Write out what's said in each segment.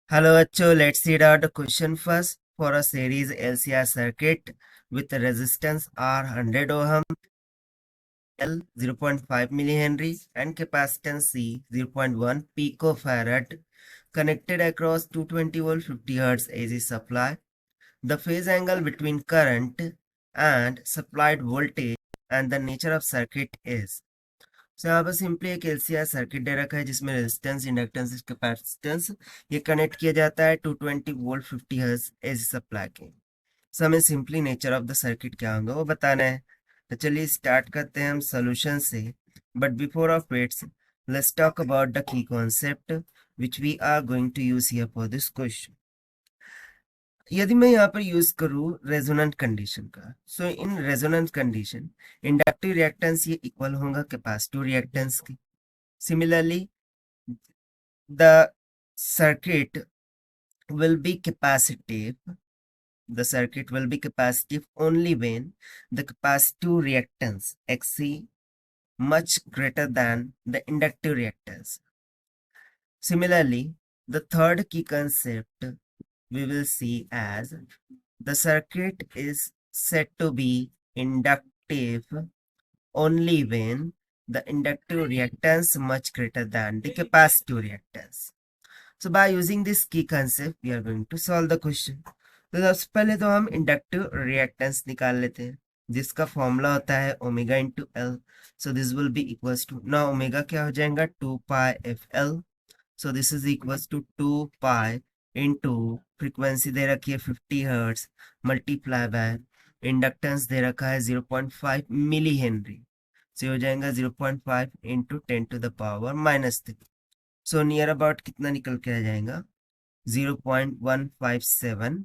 Hello, Acho. Let's see out the question first. For a series LCR circuit with a resistance R 100 ohm, L 0.5 millihenry and capacitance C 0.1 picofarad connected across 220 volt 50 Hz AC supply. The phase angle between current and supplied voltage and the nature of circuit is. So यहाँ पर simply एक LCR circuit दे रखा है जिसमें resistance, inductance, capacitance ये connect किया जाता है 220 वोल्ट 50 हर्ट्ज एसी सप्लाई के। सो हमें simply nature of the circuit क्या होगा वो बताना है। तो चलिए स्टार्ट करते हैं हम सोल्यूशन से। But before of it's let's talk about the key concept which we are going to use here for this question. यदि मैं यहाँ पर यूज करूँ रेजोनेंट कंडीशन का, so in resonant condition inductive reactance ये इक्वल होगा capacitive reactance के। Similarly, the circuit will be capacitive. The circuit will be capacitive only when the capacitive reactance Xc much greater than the inductive reactance. Similarly, the third key concept we will see as the circuit is said to be inductive only when the inductive reactance much greater than the capacitive reactance. So by using this key concept, we are going to solve the question. तो सबसे पहले तो हम inductive reactance निकाल लेते हैं जिसका formula होता है omega into L. So this will be equals to, ना ओमेगा क्या हो जाएगा 2 pi f L. So this is equals to 2 pi into frequency दे रखी है 50 हर्ट्स मल्टीप्लाई बाय इंडक्टेंस दे रखा है 0.5 मिली हेनरी। से हो जाएगा 0.5 इंटू 10⁻⁻3। सो नियर अबाउट कितना निकल के आ जाएगा 0.157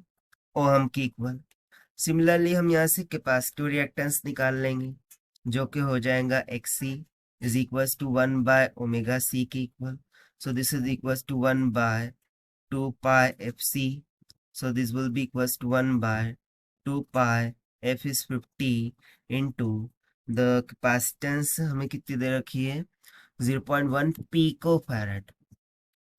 ओहम की इक्वल। सिमिलरली हम यहाँ से कैपेसिटिव रिएक्टेंस निकाल लेंगे जो कि हो जाएगा एक्सी इज इक्वल्स टू 1/ओमेगा सी की equal. So this is equals to 1/2 pi F C. So this will be equals to 1/2 pi F is 50 into the capacitance हमें कितनी दे रखी है 0.1 pico farad.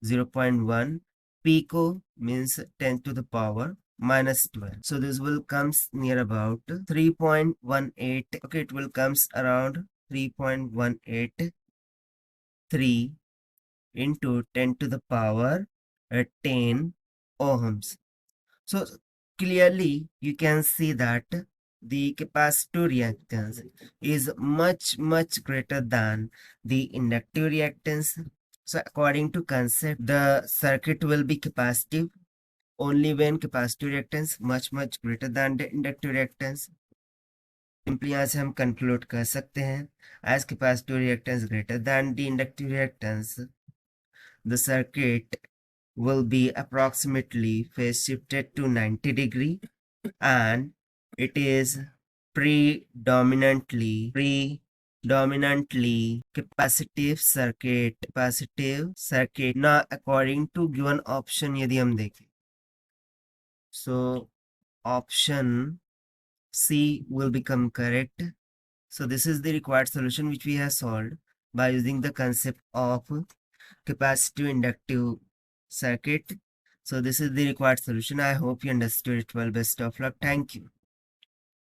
0.1 pico means 10 to the power minus 12. So this will comes near about 3.18. Okay, it will comes around 3.183 into 10 to the power 10 ohms. So clearly you can see that the capacitive reactance is much greater than the inductive reactance. So according to concept, the circuit will be capacitive only when capacitive reactance much greater than the inductive reactance. Simply यहाँ से हम conclude कर सकते हैं as capacitive reactance greater than the inductive reactance, the circuit will be approximately phase shifted to 90 degree and it is predominantly capacitive circuit now according to given option यदि हम देखें, so option C will become correct. So this is the required solution which we have solved by using the concept of capacitive inductive circuit. So this is the required solution. I hope you understood it well. Best of luck. Thank you.